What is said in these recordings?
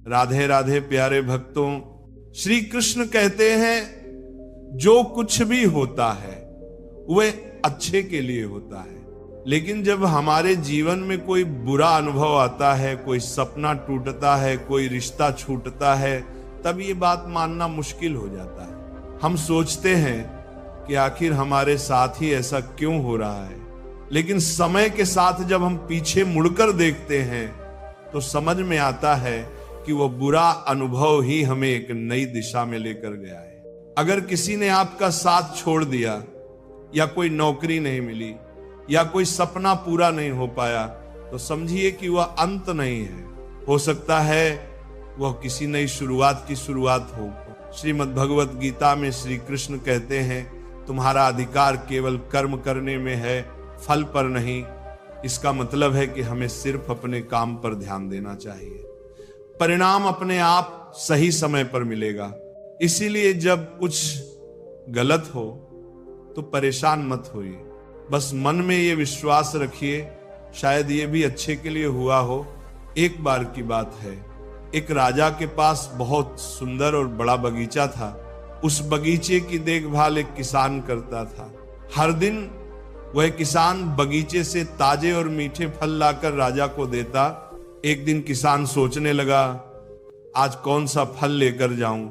राधे राधे प्यारे भक्तों, श्री कृष्ण कहते हैं जो कुछ भी होता है वह अच्छे के लिए होता है। लेकिन जब हमारे जीवन में कोई बुरा अनुभव आता है, कोई सपना टूटता है, कोई रिश्ता छूटता है, तब ये बात मानना मुश्किल हो जाता है। हम सोचते हैं कि आखिर हमारे साथ ही ऐसा क्यों हो रहा है। लेकिन समय के साथ जब हम पीछे मुड़कर देखते हैं तो समझ में आता है कि वो बुरा अनुभव ही हमें एक नई दिशा में लेकर गया है। अगर किसी ने आपका साथ छोड़ दिया, या कोई नौकरी नहीं मिली, या कोई सपना पूरा नहीं हो पाया, तो समझिए कि वह अंत नहीं है। हो सकता है वह किसी नई शुरुआत की शुरुआत हो। श्रीमद् भगवत गीता में श्री कृष्ण कहते हैं, तुम्हारा अधिकार केवल कर्म करने में है, फल पर नहीं। इसका मतलब है कि हमें सिर्फ अपने काम पर ध्यान देना चाहिए। परिणाम अपने आप सही समय पर मिलेगा। इसीलिए जब कुछ गलत हो तो परेशान मत होइए, बस मन में ये विश्वास रखिए शायद ये भी अच्छे के लिए हुआ हो। एक बार की बात है, एक राजा के पास बहुत सुंदर और बड़ा बगीचा था। उस बगीचे की देखभाल एक किसान करता था। हर दिन वह किसान बगीचे से ताजे और मीठे फल लाकर राजा को देता। एक दिन किसान सोचने लगा, आज कौन सा फल लेकर जाऊं।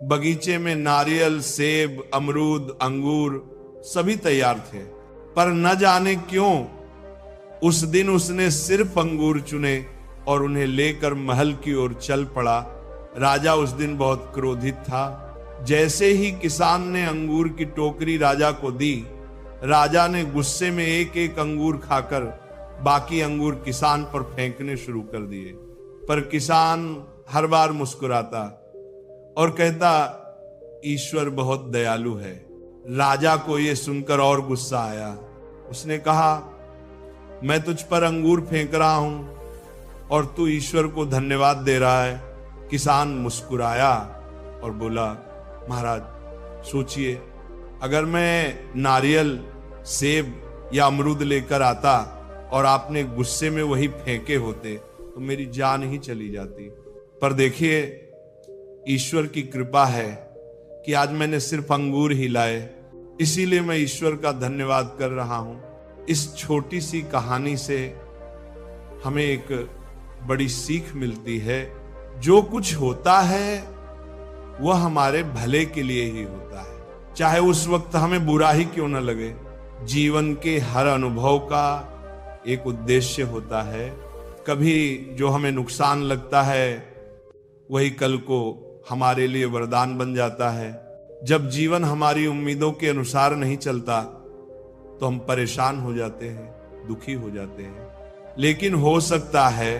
बगीचे में नारियल, सेब, अमरूद, अंगूर सभी तैयार थे, पर न जाने क्यों उस दिन उसने सिर्फ अंगूर चुने और उन्हें लेकर महल की ओर चल पड़ा। राजा उस दिन बहुत क्रोधित था। जैसे ही किसान ने अंगूर की टोकरी राजा को दी, राजा ने गुस्से में एक एक अंगूर खाकर बाकी अंगूर किसान पर फेंकने शुरू कर दिए। पर किसान हर बार मुस्कुराता और कहता, ईश्वर बहुत दयालु है। राजा को यह सुनकर और गुस्सा आया। उसने कहा, मैं तुझ पर अंगूर फेंक रहा हूं और तू ईश्वर को धन्यवाद दे रहा है। किसान मुस्कुराया और बोला, महाराज सोचिए, अगर मैं नारियल, सेब या अमरूद लेकर आता और आपने गुस्से में वही फेंके होते तो मेरी जान ही चली जाती। पर देखिए, ईश्वर की कृपा है कि आज मैंने सिर्फ अंगूर ही लाए, इसीलिए मैं ईश्वर का धन्यवाद कर रहा हूं। इस छोटी सी कहानी से हमें एक बड़ी सीख मिलती है। जो कुछ होता है वह हमारे भले के लिए ही होता है, चाहे उस वक्त हमें बुरा ही क्यों न लगे। जीवन के हर अनुभव का एक उद्देश्य होता है। कभी जो हमें नुकसान लगता है वही कल को हमारे लिए वरदान बन जाता है। जब जीवन हमारी उम्मीदों के अनुसार नहीं चलता तो हम परेशान हो जाते हैं, दुखी हो जाते हैं। लेकिन हो सकता है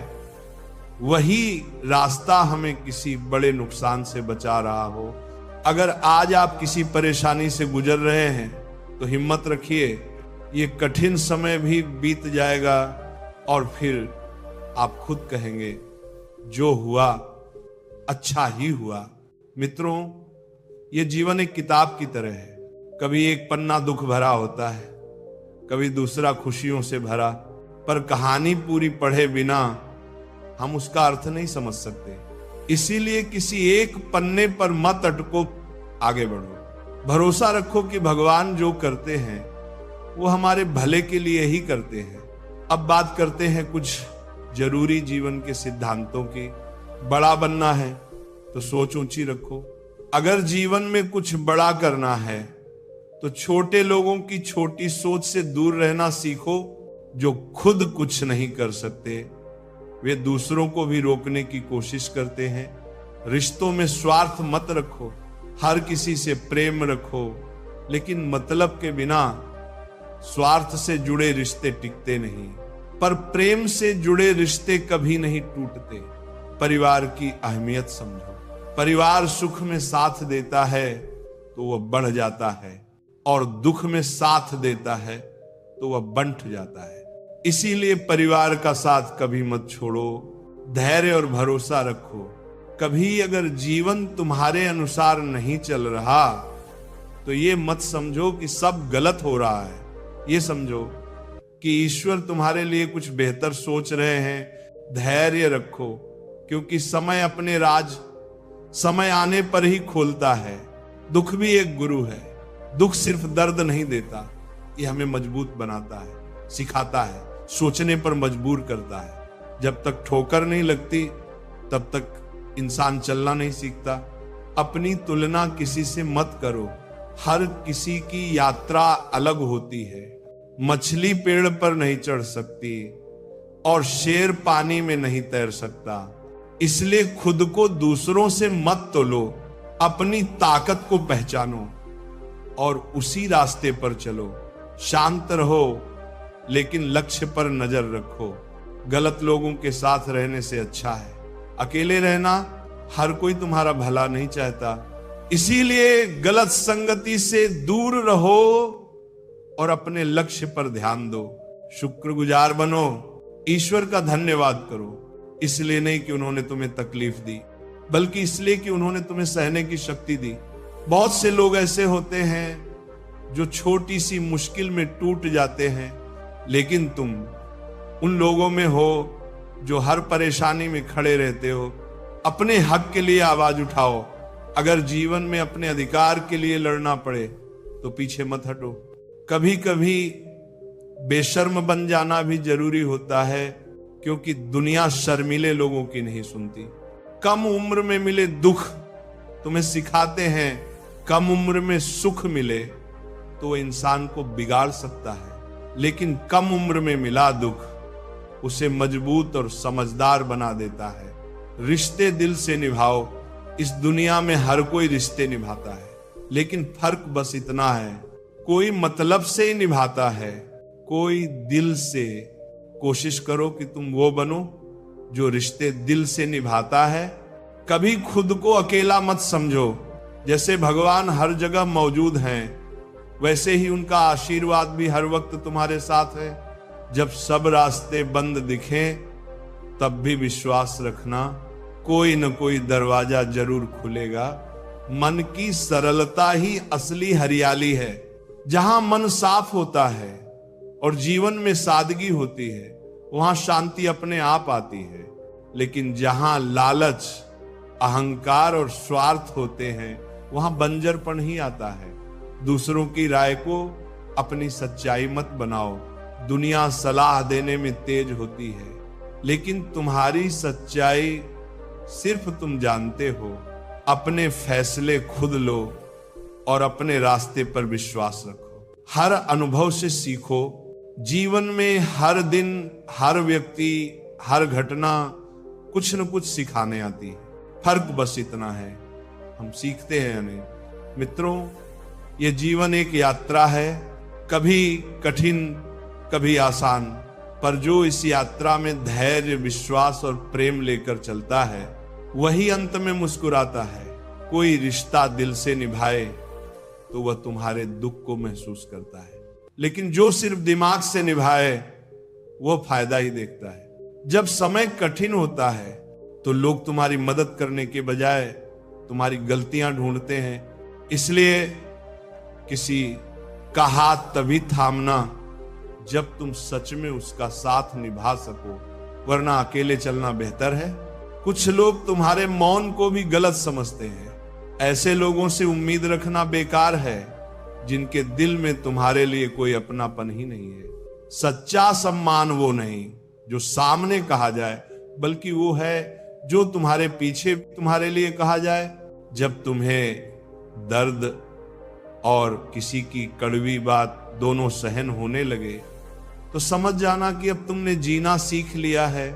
वही रास्ता हमें किसी बड़े नुकसान से बचा रहा हो। अगर आज आप किसी परेशानी से गुजर रहे हैं तो हिम्मत रखिए, ये कठिन समय भी बीत जाएगा और फिर आप खुद कहेंगे, जो हुआ अच्छा ही हुआ। मित्रों, ये जीवन एक किताब की तरह है। कभी एक पन्ना दुख भरा होता है, कभी दूसरा खुशियों से भरा। पर कहानी पूरी पढ़े बिना हम उसका अर्थ नहीं समझ सकते। इसीलिए किसी एक पन्ने पर मत अटको, आगे बढ़ो। भरोसा रखो कि भगवान जो करते हैं वो हमारे भले के लिए ही करते हैं। अब बात करते हैं कुछ जरूरी जीवन के सिद्धांतों की। बड़ा बनना है तो सोच ऊंची रखो। अगर जीवन में कुछ बड़ा करना है तो छोटे लोगों की छोटी सोच से दूर रहना सीखो। जो खुद कुछ नहीं कर सकते वे दूसरों को भी रोकने की कोशिश करते हैं। रिश्तों में स्वार्थ मत रखो, हर किसी से प्रेम रखो, लेकिन मतलब के बिना स्वार्थ से जुड़े रिश्ते टिकते नहीं, पर प्रेम से जुड़े रिश्ते कभी नहीं टूटते। परिवार की अहमियत समझो। परिवार सुख में साथ देता है तो वह बढ़ जाता है, और दुख में साथ देता है तो वह बंट जाता है। इसीलिए परिवार का साथ कभी मत छोड़ो, धैर्य और भरोसा रखो। कभी अगर जीवन तुम्हारे अनुसार नहीं चल रहा तो ये मत समझो कि सब गलत हो रहा है। ये समझो कि ईश्वर तुम्हारे लिए कुछ बेहतर सोच रहे हैं। धैर्य रखो, क्योंकि समय अपने राज समय आने पर ही खोलता है। दुख भी एक गुरु है। दुख सिर्फ दर्द नहीं देता, ये हमें मजबूत बनाता है, सिखाता है, सोचने पर मजबूर करता है। जब तक ठोकर नहीं लगती तब तक इंसान चलना नहीं सीखता। अपनी तुलना किसी से मत करो, हर किसी की यात्रा अलग होती है। मछली पेड़ पर नहीं चढ़ सकती और शेर पानी में नहीं तैर सकता। इसलिए खुद को दूसरों से मत तोलो, अपनी ताकत को पहचानो और उसी रास्ते पर चलो। शांत रहो लेकिन लक्ष्य पर नजर रखो। गलत लोगों के साथ रहने से अच्छा है अकेले रहना। हर कोई तुम्हारा भला नहीं चाहता, इसीलिए गलत संगति से दूर रहो और अपने लक्ष्य पर ध्यान दो। शुक्रगुजार बनो, ईश्वर का धन्यवाद करो। इसलिए नहीं कि उन्होंने तुम्हें तकलीफ दी, बल्कि इसलिए कि उन्होंने तुम्हें सहने की शक्ति दी। बहुत से लोग ऐसे होते हैं जो छोटी सी मुश्किल में टूट जाते हैं, लेकिन तुम उन लोगों में हो जो हर परेशानी में खड़े रहते हो। अपने हक के लिए आवाज उठाओ। अगर जीवन में अपने अधिकार के लिए लड़ना पड़े तो पीछे मत हटो। कभी कभी बेशर्म बन जाना भी जरूरी होता है, क्योंकि दुनिया शर्मीले लोगों की नहीं सुनती। कम उम्र में मिले दुख तुम्हें सिखाते हैं, कम उम्र में सुख मिले तो इंसान को बिगाड़ सकता है, लेकिन कम उम्र में मिला दुख उसे मजबूत और समझदार बना देता है। रिश्ते दिल से निभाओ। इस दुनिया में हर कोई रिश्ते निभाता है, लेकिन फर्क बस इतना है, कोई मतलब से ही निभाता है, कोई दिल से। कोशिश करो कि तुम वो बनो जो रिश्ते दिल से निभाता है। कभी खुद को अकेला मत समझो। जैसे भगवान हर जगह मौजूद हैं, वैसे ही उनका आशीर्वाद भी हर वक्त तुम्हारे साथ है। जब सब रास्ते बंद दिखें तब भी विश्वास रखना, कोई न कोई दरवाजा जरूर खुलेगा। मन की सरलता ही असली हरियाली है। जहां मन साफ होता है और जीवन में सादगी होती है, वहां शांति अपने आप आती है। लेकिन जहां लालच, अहंकार और स्वार्थ होते हैं, वहां बंजरपन ही आता है। दूसरों की राय को अपनी सच्चाई मत बनाओ। दुनिया सलाह देने में तेज होती है, लेकिन तुम्हारी सच्चाई सिर्फ तुम जानते हो। अपने फैसले खुद लो और अपने रास्ते पर विश्वास रखो। हर अनुभव से सीखो। जीवन में हर दिन, हर व्यक्ति, हर घटना कुछ न कुछ सिखाने आती है। फर्क बस इतना है, हम सीखते हैं या नहीं। मित्रों, ये जीवन एक यात्रा है, कभी कठिन कभी आसान, पर जो इस यात्रा में धैर्य, विश्वास और प्रेम लेकर चलता है, वही अंत में मुस्कुराता है। कोई रिश्ता दिल से निभाए तो वह तुम्हारे दुख को महसूस करता है, लेकिन जो सिर्फ दिमाग से निभाए वो फायदा ही देखता है। जब समय कठिन होता है तो लोग तुम्हारी मदद करने के बजाय तुम्हारी गलतियां ढूंढते हैं। इसलिए किसी का हाथ तभी थामना जब तुम सच में उसका साथ निभा सको, वरना अकेले चलना बेहतर है। कुछ लोग तुम्हारे मौन को भी गलत समझते हैं। ऐसे लोगों से उम्मीद रखना बेकार है जिनके दिल में तुम्हारे लिए कोई अपनापन ही नहीं है। सच्चा सम्मान वो नहीं जो सामने कहा जाए, बल्कि वो है जो तुम्हारे पीछे तुम्हारे लिए कहा जाए। जब तुम्हें दर्द और किसी की कड़वी बात दोनों सहन होने लगे तो समझ जाना कि अब तुमने जीना सीख लिया है।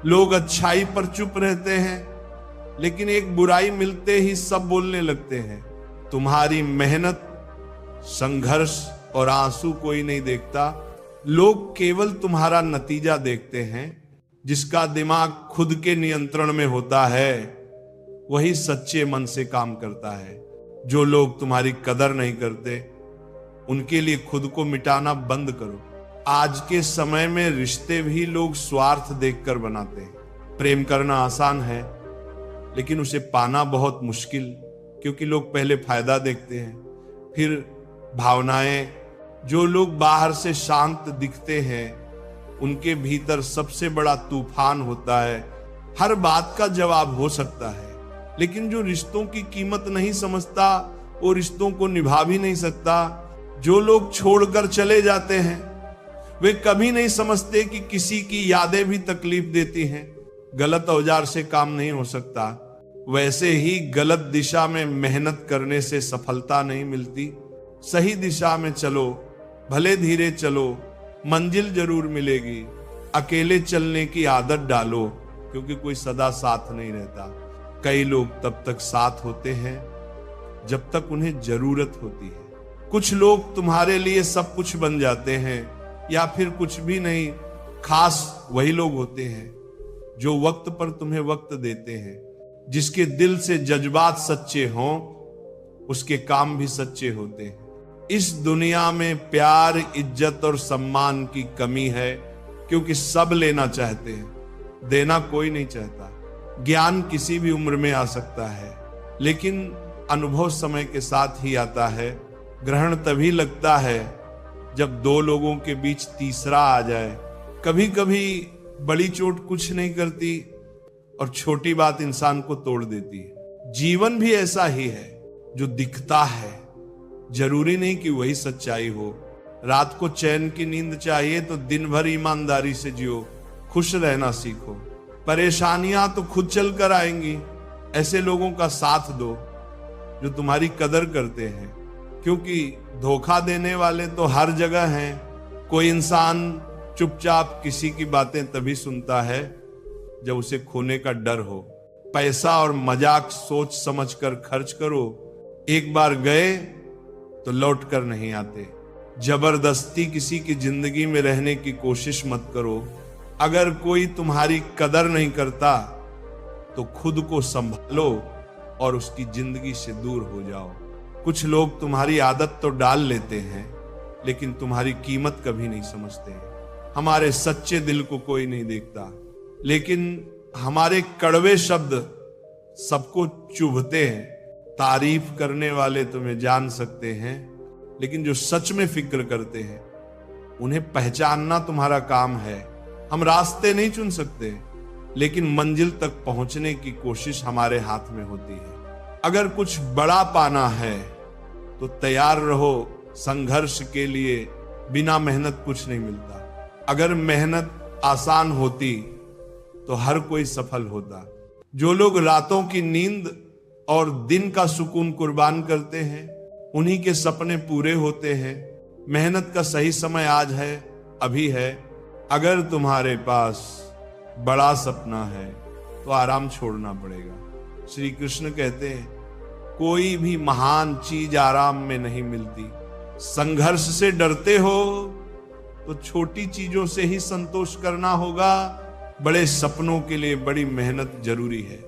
लोग अच्छाई पर चुप रहते हैं, लेकिन एक बुराई मिलते ही सब बोलने लगते हैं। तुम्हारी मेहनत, संघर्ष और आंसू कोई नहीं देखता। लोग केवल तुम्हारा नतीजा देखते हैं। जिसका दिमाग खुद के नियंत्रण में होता है वही सच्चे मन से काम करता है। जो लोग तुम्हारी कदर नहीं करते उनके लिए खुद को मिटाना बंद करो। आज के समय में रिश्ते भी लोग स्वार्थ देखकर बनाते हैं। प्रेम करना आसान है, लेकिन उसे पाना बहुत मुश्किल, क्योंकि लोग पहले फायदा देखते हैं, फिर भावनाएं। जो लोग बाहर से शांत दिखते हैं उनके भीतर सबसे बड़ा तूफान होता है। हर बात का जवाब हो सकता है, लेकिन जो रिश्तों की कीमत नहीं समझता वो रिश्तों को निभा भी नहीं सकता। जो लोग छोड़कर चले जाते हैं वे कभी नहीं समझते कि किसी की यादें भी तकलीफ देती हैं। गलत औजार से काम नहीं हो सकता, वैसे ही गलत दिशा में मेहनत करने से सफलता नहीं मिलती। सही दिशा में चलो, भले धीरे चलो, मंजिल जरूर मिलेगी। अकेले चलने की आदत डालो, क्योंकि कोई सदा साथ नहीं रहता। कई लोग तब तक साथ होते हैं जब तक उन्हें जरूरत होती है। कुछ लोग तुम्हारे लिए सब कुछ बन जाते हैं, या फिर कुछ भी नहीं। खास वही लोग होते हैं जो वक्त पर तुम्हें वक्त देते हैं। जिसके दिल से जज्बात सच्चे हों उसके काम भी सच्चे होते हैं। इस दुनिया में प्यार, इज्जत और सम्मान की कमी है, क्योंकि सब लेना चाहते हैं, देना कोई नहीं चाहता। ज्ञान किसी भी उम्र में आ सकता है, लेकिन अनुभव समय के साथ ही आता है। ग्रहण तभी लगता है जब दो लोगों के बीच तीसरा आ जाए। कभी कभी बड़ी चोट कुछ नहीं करती और छोटी बात इंसान को तोड़ देती है। जीवन भी ऐसा ही है, जो दिखता है जरूरी नहीं कि वही सच्चाई हो। रात को चैन की नींद चाहिए तो दिन भर ईमानदारी से जियो, खुश रहना सीखो। परेशानियां तो खुद चल कर आएंगी। ऐसे लोगों का साथ दो जो तुम्हारी कदर करते हैं, क्योंकि धोखा देने वाले तो हर जगह हैं। कोई इंसान चुपचाप किसी की बातें तभी सुनता है जब उसे खोने का डर हो। पैसा और मजाक सोच समझ कर खर्च करो, एक बार गए तो लौट कर नहीं आते। जबरदस्ती किसी की जिंदगी में रहने की कोशिश मत करो। अगर कोई तुम्हारी कदर नहीं करता तो खुद को संभालो और उसकी जिंदगी से दूर हो जाओ। कुछ लोग तुम्हारी आदत तो डाल लेते हैं, लेकिन तुम्हारी कीमत कभी नहीं समझते। हमारे सच्चे दिल को कोई नहीं देखता, लेकिन हमारे कड़वे शब्द सबको चुभते हैं। तारीफ करने वाले तुम्हें जान सकते हैं, लेकिन जो सच में फिक्र करते हैं उन्हें पहचानना तुम्हारा काम है। हम रास्ते नहीं चुन सकते, लेकिन मंजिल तक पहुंचने की कोशिश हमारे हाथ में होती है। अगर कुछ बड़ा पाना है तो तैयार रहो संघर्ष के लिए। बिना मेहनत कुछ नहीं मिलता। अगर मेहनत आसान होती तो हर कोई सफल होता। जो लोग रातों की नींद और दिन का सुकून कुर्बान करते हैं उन्हीं के सपने पूरे होते हैं। मेहनत का सही समय आज है, अभी है। अगर तुम्हारे पास बड़ा सपना है तो आराम छोड़ना पड़ेगा। श्री कृष्ण कहते हैं, कोई भी महान चीज आराम में नहीं मिलती। संघर्ष से डरते हो तो छोटी चीजों से ही संतोष करना होगा। बड़े सपनों के लिए बड़ी मेहनत जरूरी है।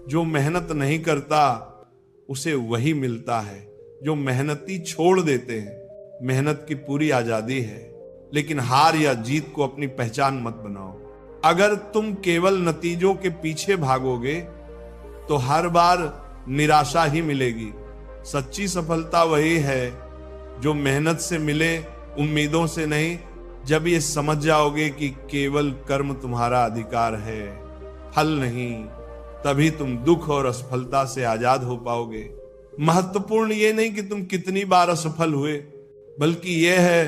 जो मेहनत नहीं करता उसे वही मिलता है जो मेहनती छोड़ देते हैं। मेहनत की पूरी आजादी है, लेकिन हार या जीत को अपनी पहचान मत बनाओ। अगर तुम केवल नतीजों के पीछे भागोगे तो हर बार निराशा ही मिलेगी। सच्ची सफलता वही है जो मेहनत से मिले, उम्मीदों से नहीं। जब ये समझ जाओगे कि केवल कर्म तुम्हारा अधिकार है, फल नहीं, तभी तुम दुख और असफलता से आजाद हो पाओगे। महत्वपूर्ण ये नहीं कि तुम कितनी बार असफल हुए, बल्कि यह है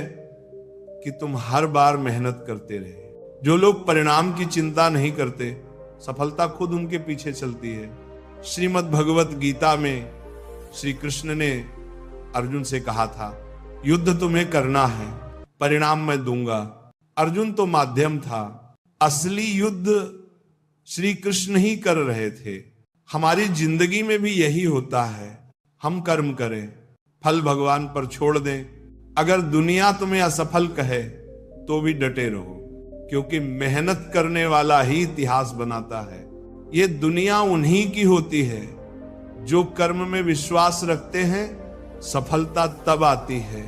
कि तुम हर बार मेहनत करते रहे। जो लोग परिणाम की चिंता नहीं करते, सफलता खुद उनके पीछे चलती है। श्रीमद् भगवत गीता में श्री कृष्ण ने अर्जुन से कहा था, युद्ध तुम्हें करना है, परिणाम मैं दूंगा। अर्जुन तो माध्यम था, असली युद्ध श्री कृष्ण ही कर रहे थे। हमारी जिंदगी में भी यही होता है। हम कर्म करें, फल भगवान पर छोड़ दें। अगर दुनिया तुम्हें असफल कहे तो भी डटे रहो, क्योंकि मेहनत करने वाला ही इतिहास बनाता है। ये दुनिया उन्हीं की होती है जो कर्म में विश्वास रखते हैं। सफलता तब आती है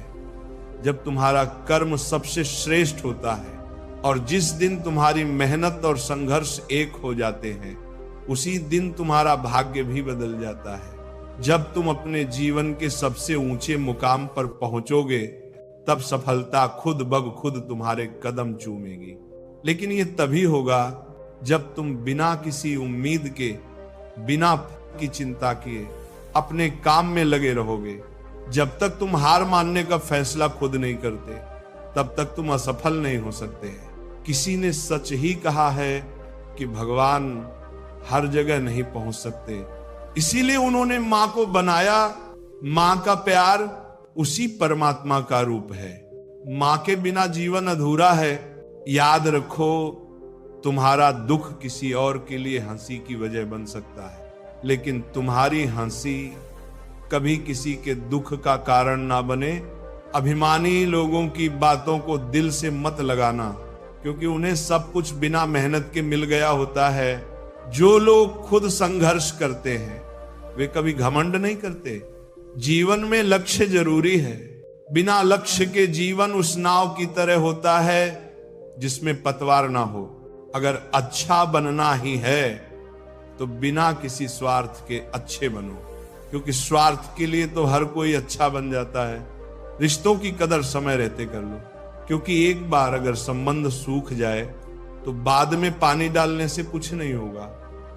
जब तुम्हारा कर्म सबसे श्रेष्ठ होता है, और जिस दिन तुम्हारी मेहनत और संघर्ष एक हो जाते हैं उसी दिन तुम्हारा भाग्य भी बदल जाता है। जब तुम अपने जीवन के सबसे ऊंचे मुकाम पर पहुंचोगे तब सफलता खुद ब खुद तुम्हारे कदम चूमेगी। लेकिन ये तभी होगा जब तुम बिना किसी उम्मीद के, बिना की चिंता किए अपने काम में लगे रहोगे, जब तक तुम हार मानने का फैसला खुद नहीं करते, तब तक तुम असफल नहीं हो सकते। किसी ने सच ही कहा है कि भगवान हर जगह नहीं पहुंच सकते, इसीलिए उन्होंने मां को बनाया। मां का प्यार उसी परमात्मा का रूप है। मां के बिना जीवन अधूरा है। याद रखो, तुम्हारा दुख किसी और के लिए हंसी की वजह बन सकता है, लेकिन तुम्हारी हंसी कभी किसी के दुख का कारण ना बने। अभिमानी लोगों की बातों को दिल से मत लगाना, क्योंकि उन्हें सब कुछ बिना मेहनत के मिल गया होता है। जो लोग खुद संघर्ष करते हैं वे कभी घमंड नहीं करते। जीवन में लक्ष्य जरूरी है। बिना लक्ष्य के जीवन उस नाव की तरह होता है जिसमें पतवार ना हो। अगर अच्छा बनना ही है तो बिना किसी स्वार्थ के अच्छे बनो, क्योंकि स्वार्थ के लिए तो हर कोई अच्छा बन जाता है। रिश्तों की कदर समय रहते कर लो, क्योंकि एक बार अगर संबंध सूख जाए तो बाद में पानी डालने से कुछ नहीं होगा।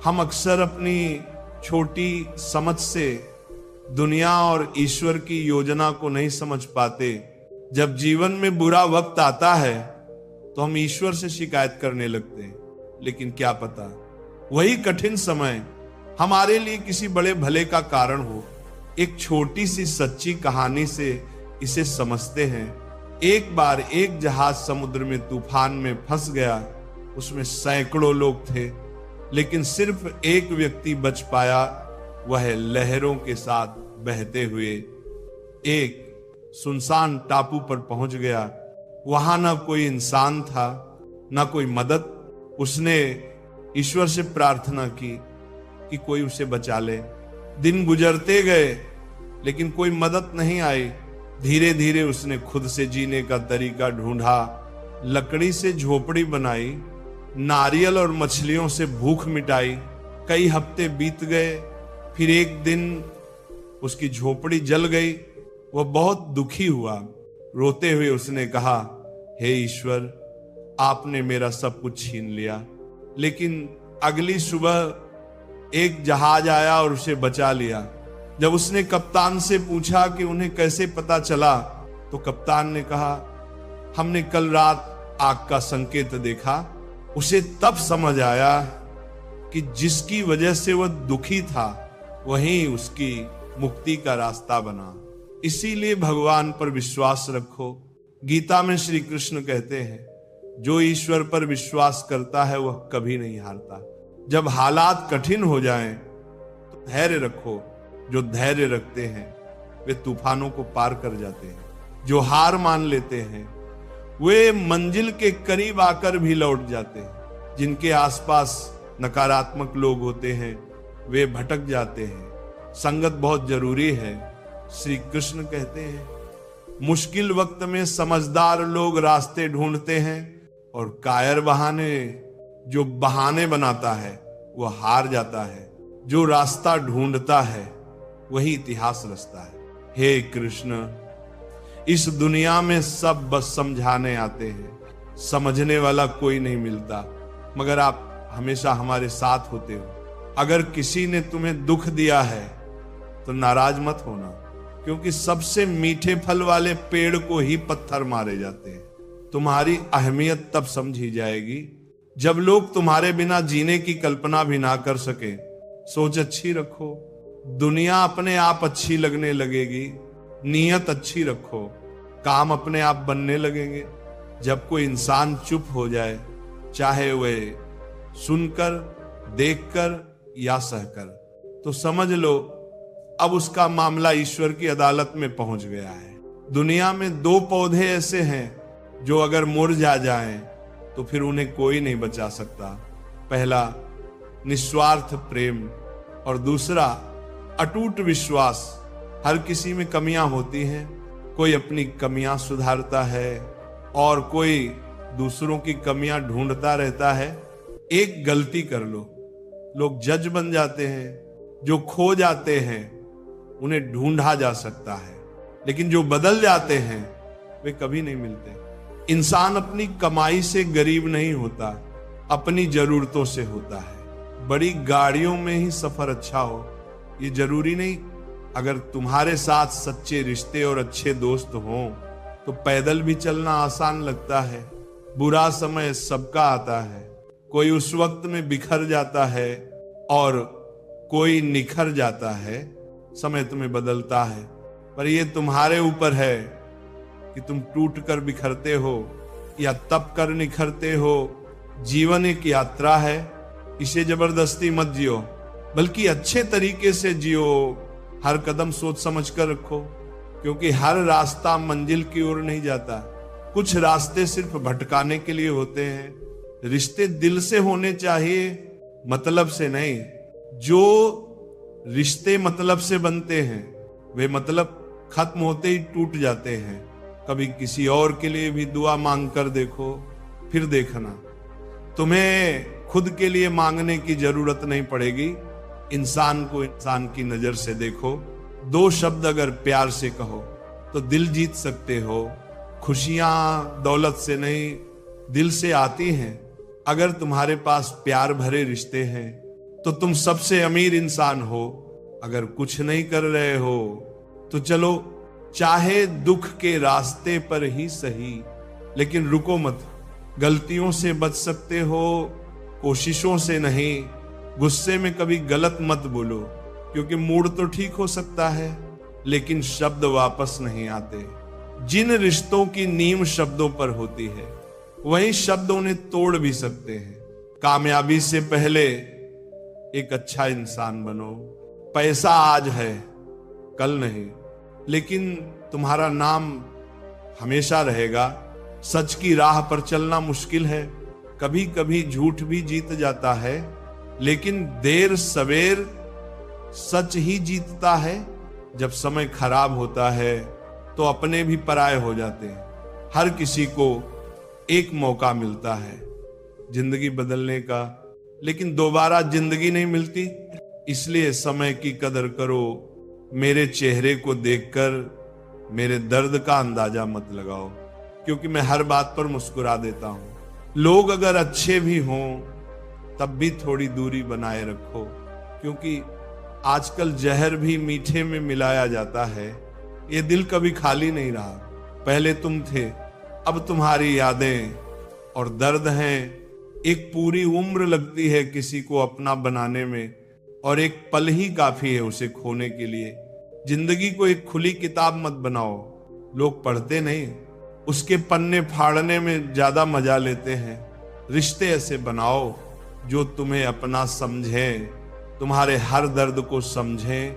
हम अक्सर अपनी छोटी समझ से दुनिया और ईश्वर की योजना को नहीं समझ पाते। जब जीवन में बुरा वक्त आता है तो हम ईश्वर से शिकायत करने लगते हैं, लेकिन क्या पता वही कठिन समय हमारे लिए किसी बड़े भले का कारण हो। एक छोटी सी सच्ची कहानी से इसे समझते हैं। एक बार एक जहाज समुद्र में तूफान में फंस गया। उसमें सैकड़ों लोग थे, लेकिन सिर्फ एक व्यक्ति बच पाया। वह लहरों के साथ बहते हुए एक सुनसान टापू पर पहुंच गया। वहां ना कोई इंसान था, ना कोई मदद। उसने ईश्वर से प्रार्थना की कि कोई उसे बचा ले। दिन गुजरते गए, लेकिन कोई मदद नहीं आई। धीरे धीरे उसने खुद से जीने का तरीका ढूंढा। लकड़ी से झोपड़ी बनाई, नारियल और मछलियों से भूख मिटाई। कई हफ्ते बीत गए। फिर एक दिन उसकी झोपड़ी जल गई। वह बहुत दुखी हुआ। रोते हुए उसने कहा, हे ईश्वर, आपने मेरा सब कुछ छीन लिया। लेकिन अगली सुबह एक जहाज आया और उसे बचा लिया। जब उसने कप्तान से पूछा कि उन्हें कैसे पता चला, तो कप्तान ने कहा, हमने कल रात आग का संकेत देखा। उसे तब समझ आया कि जिसकी वजह से वह दुखी था वही उसकी मुक्ति का रास्ता बना। इसीलिए भगवान पर विश्वास रखो। गीता में श्री कृष्ण कहते हैं, जो ईश्वर पर विश्वास करता है वह कभी नहीं हारता। जब हालात कठिन हो जाएं तो धैर्य रखो। जो धैर्य रखते हैं वे तूफानों को पार कर जाते हैं। जो हार मान लेते हैं वे मंजिल के करीब आकर भी लौट जाते हैं। जिनके आसपास नकारात्मक लोग होते हैं वे भटक जाते हैं। संगत बहुत जरूरी है। श्री कृष्ण कहते हैं, मुश्किल वक्त में समझदार लोग रास्ते ढूंढते हैं, और कायर जो बहाने बनाता है वह हार जाता है। जो रास्ता ढूंढता है वही इतिहास रचता है। हे कृष्ण, इस दुनिया में सब बस समझाने आते हैं, समझने वाला कोई नहीं मिलता, मगर आप हमेशा हमारे साथ होते हो। अगर किसी ने तुम्हें दुख दिया है तो नाराज मत होना, क्योंकि सबसे मीठे फल वाले पेड़ को ही पत्थर मारे जाते हैं। तुम्हारी अहमियत तब समझी जाएगी जब लोग तुम्हारे बिना जीने की कल्पना भी ना कर सके। सोच अच्छी रखो, दुनिया अपने आप अच्छी लगने लगेगी। नीयत अच्छी रखो, काम अपने आप बनने लगेंगे। जब कोई इंसान चुप हो जाए, चाहे वह सुनकर, देखकर या सहकर, तो समझ लो अब उसका मामला ईश्वर की अदालत में पहुंच गया है। दुनिया में दो पौधे ऐसे हैं जो अगर मुरझा जाएं तो फिर उन्हें कोई नहीं बचा सकता। पहला निस्वार्थ प्रेम और दूसरा अटूट विश्वास। हर किसी में कमियां होती हैं, कोई अपनी कमियां सुधारता है और कोई दूसरों की कमियां ढूंढता रहता है। एक गलती कर लो, लोग जज बन जाते हैं। जो खो जाते हैं उन्हें ढूंढा जा सकता है, लेकिन जो बदल जाते हैं वे कभी नहीं मिलते। इंसान अपनी कमाई से गरीब नहीं होता, अपनी जरूरतों से होता है। बड़ी गाड़ियों में ही सफर अच्छा हो ये जरूरी नहीं। अगर तुम्हारे साथ सच्चे रिश्ते और अच्छे दोस्त हों तो पैदल भी चलना आसान लगता है। बुरा समय सबका आता है, कोई उस वक्त में बिखर जाता है और कोई निखर जाता है। समय तुम्हें बदलता है, पर यह तुम्हारे ऊपर है कि तुम टूट कर बिखरते हो या तप कर निखरते हो। जीवन एक यात्रा है, इसे जबरदस्ती मत जियो, बल्कि अच्छे तरीके से जियो। हर कदम सोच समझ कर रखो, क्योंकि हर रास्ता मंजिल की ओर नहीं जाता। कुछ रास्ते सिर्फ भटकाने के लिए होते हैं। रिश्ते दिल से होने चाहिए, मतलब से नहीं। जो रिश्ते मतलब से बनते हैं वे मतलब खत्म होते ही टूट जाते हैं। कभी किसी और के लिए भी दुआ मांग कर देखो, फिर देखना तुम्हें खुद के लिए मांगने की जरूरत नहीं पड़ेगी। इंसान को इंसान की नजर से देखो। 2 शब्द अगर प्यार से कहो तो दिल जीत सकते हो। खुशियां दौलत से नहीं, दिल से आती हैं। अगर तुम्हारे पास प्यार भरे रिश्ते हैं तो तुम सबसे अमीर इंसान हो। अगर कुछ नहीं कर रहे हो तो चलो, चाहे दुख के रास्ते पर ही सही, लेकिन रुको मत। गलतियों से बच सकते हो, कोशिशों से नहीं। गुस्से में कभी गलत मत बोलो, क्योंकि मूड तो ठीक हो सकता है लेकिन शब्द वापस नहीं आते। जिन रिश्तों की नींव शब्दों पर होती है वही शब्द उन्हें तोड़ भी सकते हैं। कामयाबी से पहले एक अच्छा इंसान बनो। पैसा आज है, कल नहीं, लेकिन तुम्हारा नाम हमेशा रहेगा। सच की राह पर चलना मुश्किल है, कभी कभी झूठ भी जीत जाता है, लेकिन देर सवेर सच ही जीतता है। जब समय खराब होता है तो अपने भी पराये हो जाते हैं। हर किसी को एक मौका मिलता है जिंदगी बदलने का, लेकिन दोबारा जिंदगी नहीं मिलती। इसलिए समय की कदर करो। मेरे चेहरे को देखकर मेरे दर्द का अंदाजा मत लगाओ, क्योंकि मैं हर बात पर मुस्कुरा देता हूं। लोग अगर अच्छे भी हों तब भी थोड़ी दूरी बनाए रखो, क्योंकि आजकल जहर भी मीठे में मिलाया जाता है। ये दिल कभी खाली नहीं रहा। पहले तुम थे, अब तुम्हारी यादें और दर्द हैं। एक पूरी उम्र लगती है किसी को अपना बनाने में, और एक पल ही काफी है उसे खोने के लिए। जिंदगी को एक खुली किताब मत बनाओ। लोग पढ़ते नहीं, उसके पन्ने फाड़ने में ज्यादा मजा लेते हैं। रिश्ते ऐसे बनाओ जो तुम्हें अपना समझें, तुम्हारे हर दर्द को समझें।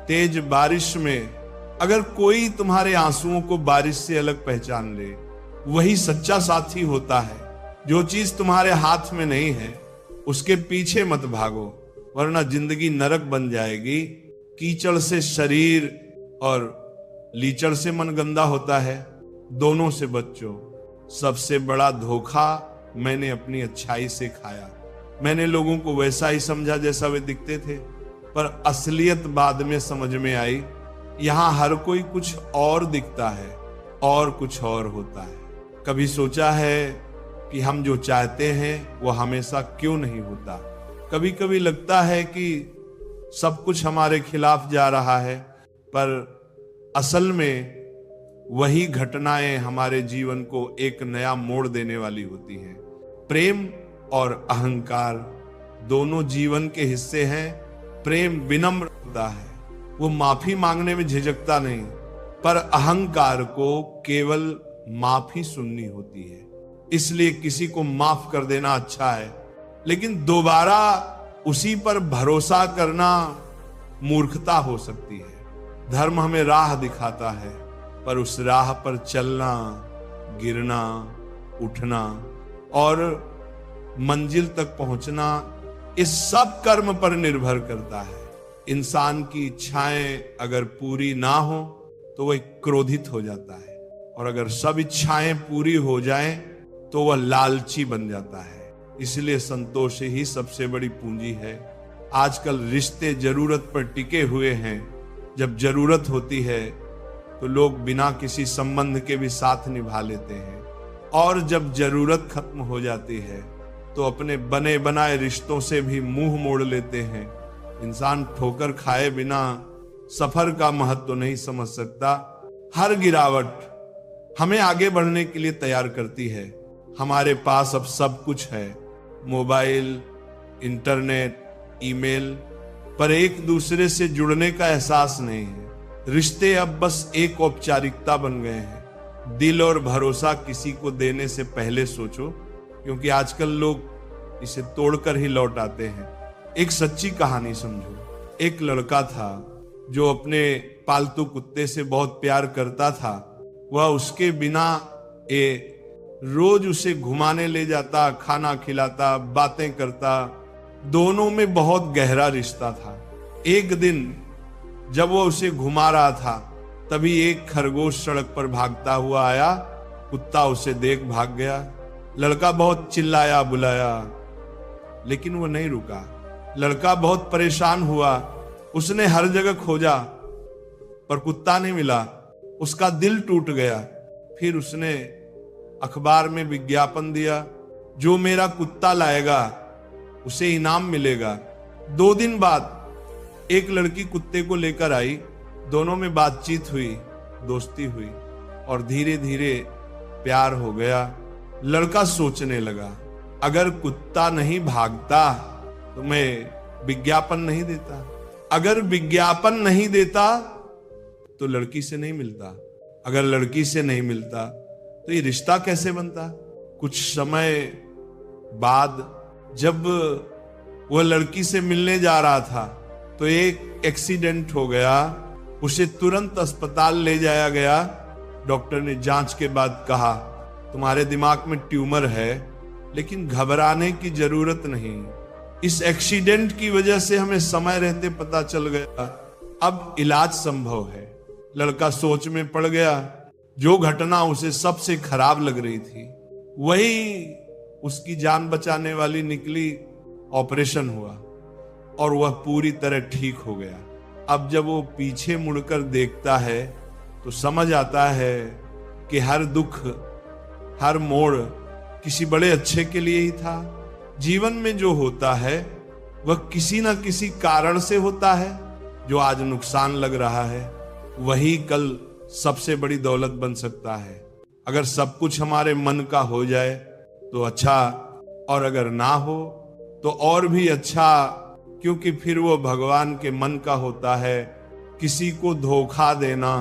तेज बारिश में अगर कोई तुम्हारे आंसुओं को बारिश से अलग पहचान ले, वही सच्चा साथी होता है। जो चीज तुम्हारे हाथ में नहीं है उसके पीछे मत भागो, वरना जिंदगी नरक बन जाएगी। कीचड़ से शरीर और लीचड़ से मन गंदा होता है, दोनों से बचो। सबसे बड़ा धोखा मैंने अपनी अच्छाई से खाया। मैंने लोगों को वैसा ही समझा जैसा वे दिखते थे, पर असलियत बाद में समझ में आई। यहाँ हर कोई कुछ और दिखता है और कुछ और होता है। कभी सोचा है कि हम जो चाहते हैं वो हमेशा क्यों नहीं होता? कभी कभी लगता है कि सब कुछ हमारे खिलाफ जा रहा है, पर असल में वही घटनाएं हमारे जीवन को एक नया मोड़ देने वाली होती हैं। प्रेम और अहंकार दोनों जीवन के हिस्से हैं। प्रेम विनम्र होता है, वो माफी मांगने में झिझकता नहीं, पर अहंकार को केवल माफी सुननी होती है। इसलिए किसी को माफ कर देना अच्छा है, लेकिन दोबारा उसी पर भरोसा करना मूर्खता हो सकती है। धर्म हमें राह दिखाता है, पर उस राह पर चलना, गिरना, उठना और मंजिल तक पहुंचना, इस सब कर्म पर निर्भर करता है। इंसान की इच्छाएं अगर पूरी ना हो तो वह क्रोधित हो जाता है, और अगर सब इच्छाएं पूरी हो जाएं तो वह लालची बन जाता है। इसलिए संतोष ही सबसे बड़ी पूंजी है। आजकल रिश्ते जरूरत पर टिके हुए हैं। जब जरूरत होती है तो लोग बिना किसी संबंध के भी साथ निभा लेते हैं, और जब जरूरत खत्म हो जाती है तो अपने बने बनाए रिश्तों से भी मुंह मोड़ लेते हैं। इंसान ठोकर खाए बिना सफर का महत्व नहीं समझ सकता। हर गिरावट हमें आगे बढ़ने के लिए तैयार करती है। हमारे पास अब सब कुछ है, मोबाइल, इंटरनेट, ईमेल, पर एक दूसरे से जुड़ने का एहसास नहीं है। रिश्ते अब बस एक औपचारिकता बन गए हैं। दिल और भरोसा किसी को देने से पहले सोचो, क्योंकि आजकल लोग इसे तोड़कर ही लौट आते हैं। एक सच्ची कहानी समझो। एक लड़का था जो अपने पालतू कुत्ते से बहुत प्यार करता था। वह उसके बिना रोज उसे घुमाने ले जाता, खाना खिलाता, बातें करता। दोनों में बहुत गहरा रिश्ता था। एक दिन जब वो उसे घुमा रहा था, तभी एक खरगोश सड़क पर भागता हुआ आया। कुत्ता उसे देख भाग गया। लड़का बहुत चिल्लाया बुलाया, लेकिन वो नहीं रुका। लड़का बहुत परेशान हुआ। उसने हर जगह खोजा, पर कुत्ता नहीं मिला। उसका दिल टूट गया। फिर उसने अखबार में विज्ञापन दिया, जो मेरा कुत्ता लाएगा उसे इनाम मिलेगा। 2 दिन बाद एक लड़की कुत्ते को लेकर आई। दोनों में बातचीत हुई, दोस्ती हुई और धीरे धीरे प्यार हो गया। लड़का सोचने लगा, अगर कुत्ता नहीं भागता तो मैं विज्ञापन नहीं देता, अगर विज्ञापन नहीं देता तो लड़की से नहीं मिलता, अगर लड़की से नहीं मिलता तो ये रिश्ता कैसे बनता। कुछ समय बाद जब वह लड़की से मिलने जा रहा था तो एक एक्सीडेंट हो गया। उसे तुरंत अस्पताल ले जाया गया। डॉक्टर ने जांच के बाद कहा, तुम्हारे दिमाग में ट्यूमर है, लेकिन घबराने की जरूरत नहीं। इस एक्सीडेंट की वजह से हमें समय रहते पता चल गया, अब इलाज संभव है। लड़का सोच में पड़ गया। जो घटना उसे सबसे खराब लग रही थी, वही उसकी जान बचाने वाली निकली। ऑपरेशन हुआ और वह पूरी तरह ठीक हो गया। अब जब वो पीछे मुड़कर देखता है तो समझ आता है कि हर दुख, हर मोड़ किसी बड़े अच्छे के लिए ही था। जीवन में जो होता है वह किसी न किसी कारण से होता है। जो आज नुकसान लग रहा है वही कल सबसे बड़ी दौलत बन सकता है। अगर सब कुछ हमारे मन का हो जाए तो अच्छा, और अगर ना हो तो और भी अच्छा, क्योंकि फिर वो भगवान के मन का होता है। किसी को धोखा देना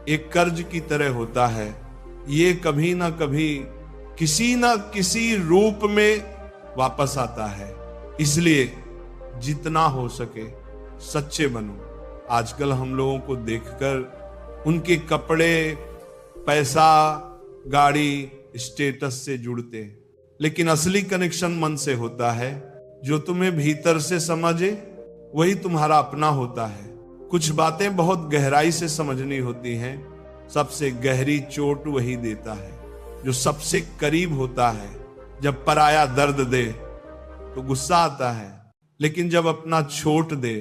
एक कर्ज की तरह होता है। ये कभी ना कभी किसी ना किसी रूप में वापस आता है। इसलिए जितना हो सके सच्चे बनो। आजकल हम लोगों को देखकर उनके कपड़े, पैसा, गाड़ी, स्टेटस से जुड़ते, लेकिन असली कनेक्शन मन से होता है। जो तुम्हें भीतर से समझे वही तुम्हारा अपना होता है। कुछ बातें बहुत गहराई से समझनी होती हैं। सबसे गहरी चोट वही देता है जो सबसे करीब होता है। जब पराया दर्द दे तो गुस्सा आता है, लेकिन जब अपना छोट दे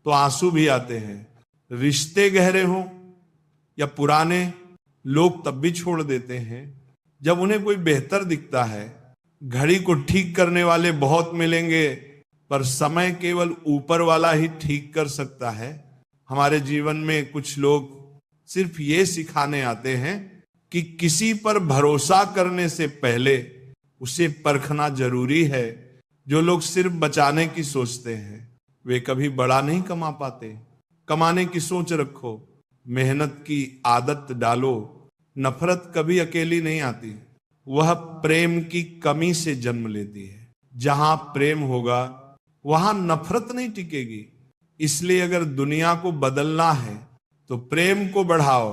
तो आंसू भी आते हैं। रिश्ते गहरे हों या पुराने, लोग तब भी छोड़ देते हैं जब उन्हें कोई बेहतर दिखता है। घड़ी को ठीक करने वाले बहुत मिलेंगे, पर समय केवल ऊपर वाला ही ठीक कर सकता है। हमारे जीवन में कुछ लोग सिर्फ ये सिखाने आते हैं कि किसी पर भरोसा करने से पहले उसे परखना जरूरी है। जो लोग सिर्फ बचाने की सोचते हैं वे कभी बड़ा नहीं कमा पाते। कमाने की सोच रखो, मेहनत की आदत डालो। नफरत कभी अकेली नहीं आती, वह प्रेम की कमी से जन्म लेती है। जहां प्रेम होगा वहां नफरत नहीं टिकेगी। इसलिए अगर दुनिया को बदलना है तो प्रेम को बढ़ाओ।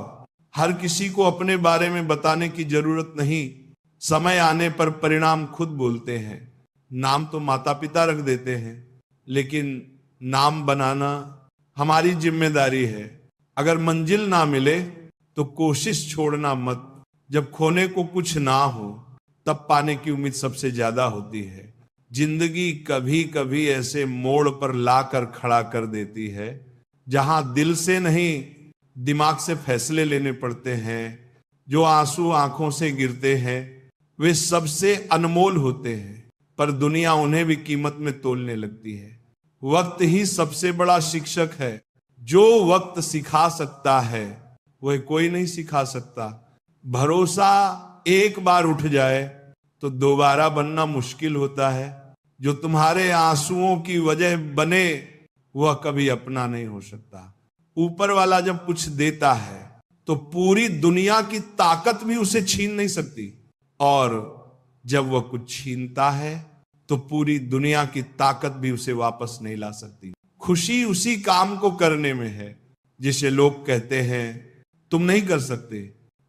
हर किसी को अपने बारे में बताने की जरूरत नहीं। समय आने पर परिणाम खुद बोलते हैं। नाम तो माता पिता रख देते हैं, लेकिन नाम बनाना हमारी जिम्मेदारी है। अगर मंजिल ना मिले तो कोशिश छोड़ना मत। जब खोने को कुछ ना हो तब पाने की उम्मीद सबसे ज्यादा होती है। जिंदगी कभी कभी ऐसे मोड़ पर लाकर खड़ा कर देती है जहां दिल से नहीं दिमाग से फैसले लेने पड़ते हैं। जो आंसू आंखों से गिरते हैं वे सबसे अनमोल होते हैं। पर दुनिया उन्हें भी कीमत में तोलने लगती है। वक्त ही सबसे बड़ा शिक्षक है। जो वक्त सिखा सकता है वह कोई नहीं सिखा सकता। भरोसा एक बार उठ जाए तो दोबारा बनना मुश्किल होता है। जो तुम्हारे आंसुओं की वजह बने वह कभी अपना नहीं हो सकता। ऊपर वाला जब कुछ देता है तो पूरी दुनिया की ताकत भी उसे छीन नहीं सकती, और जब वह कुछ छीनता है तो पूरी दुनिया की ताकत भी उसे वापस नहीं ला सकती। खुशी उसी काम को करने में है जिसे लोग कहते हैं तुम नहीं कर सकते।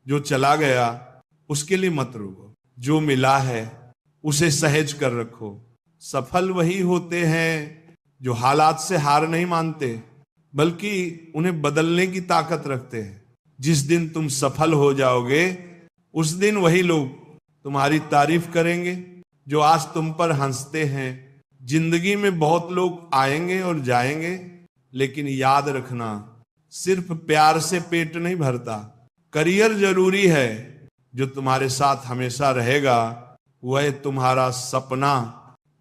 जो चला गया उसके लिए मत रोको, जो मिला है उसे सहज कर रखो। सफल वही होते हैं जो हालात से हार नहीं मानते बल्कि उन्हें बदलने की ताकत रखते हैं। जिस दिन तुम सफल हो जाओगे उस दिन वही लोग तुम्हारी तारीफ करेंगे जो आज तुम पर हंसते हैं। जिंदगी में बहुत लोग आएंगे और जाएंगे, लेकिन याद रखना सिर्फ प्यार से पेट नहीं भरता। करियर जरूरी है, जो तुम्हारे साथ हमेशा रहेगा वह तुम्हारा सपना,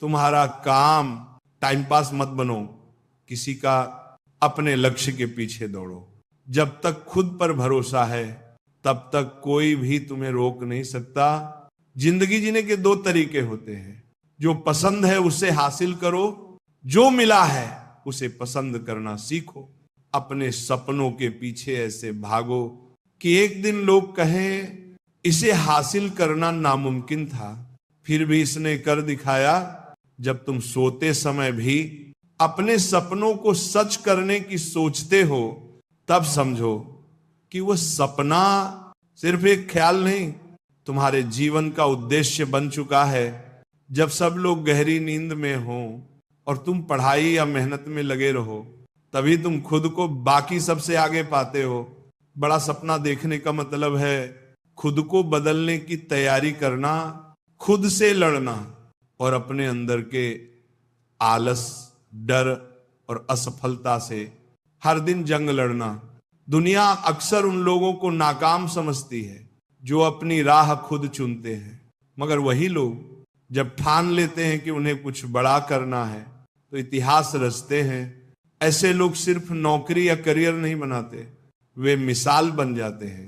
तुम्हारा काम। टाइम पास मत बनो किसी का, अपने लक्ष्य के पीछे दौड़ो। जब तक खुद पर भरोसा है तब तक कोई भी तुम्हें रोक नहीं सकता। जिंदगी जीने के दो तरीके होते हैं, जो पसंद है उसे हासिल करो, जो मिला है उसे पसंद करना सीखो। अपने सपनों के पीछे ऐसे भागो कि एक दिन लोग कहें इसे हासिल करना नामुमकिन था, फिर भी इसने कर दिखाया। जब तुम सोते समय भी अपने सपनों को सच करने की सोचते हो तब समझो कि वह सपना सिर्फ एक ख्याल नहीं, तुम्हारे जीवन का उद्देश्य बन चुका है। जब सब लोग गहरी नींद में हो और तुम पढ़ाई या मेहनत में लगे रहो, तभी तुम खुद को बाकी सबसे आगे पाते हो। बड़ा सपना देखने का मतलब है खुद को बदलने की तैयारी करना, खुद से लड़ना और अपने अंदर के आलस, डर और असफलता से हर दिन जंग लड़ना। दुनिया अक्सर उन लोगों को नाकाम समझती है जो अपनी राह खुद चुनते हैं, मगर वही लोग जब ठान लेते हैं कि उन्हें कुछ बड़ा करना है तो इतिहास रचते हैं। ऐसे लोग सिर्फ नौकरी या करियर नहीं बनाते, वे मिसाल बन जाते हैं।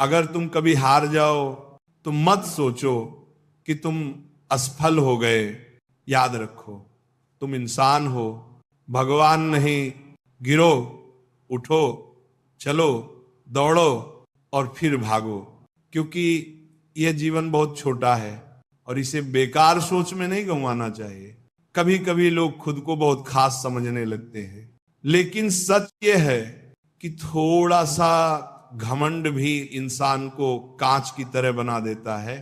अगर तुम कभी हार जाओ तो मत सोचो कि तुम असफल हो गए। याद रखो तुम इंसान हो, भगवान नहीं। गिरो, उठो, चलो, दौड़ो और फिर भागो, क्योंकि यह जीवन बहुत छोटा है और इसे बेकार सोच में नहीं गंवाना चाहिए। कभी कभी लोग खुद को बहुत खास समझने लगते हैं, लेकिन सच यह है कि थोड़ा सा घमंड भी इंसान को कांच की तरह बना देता है,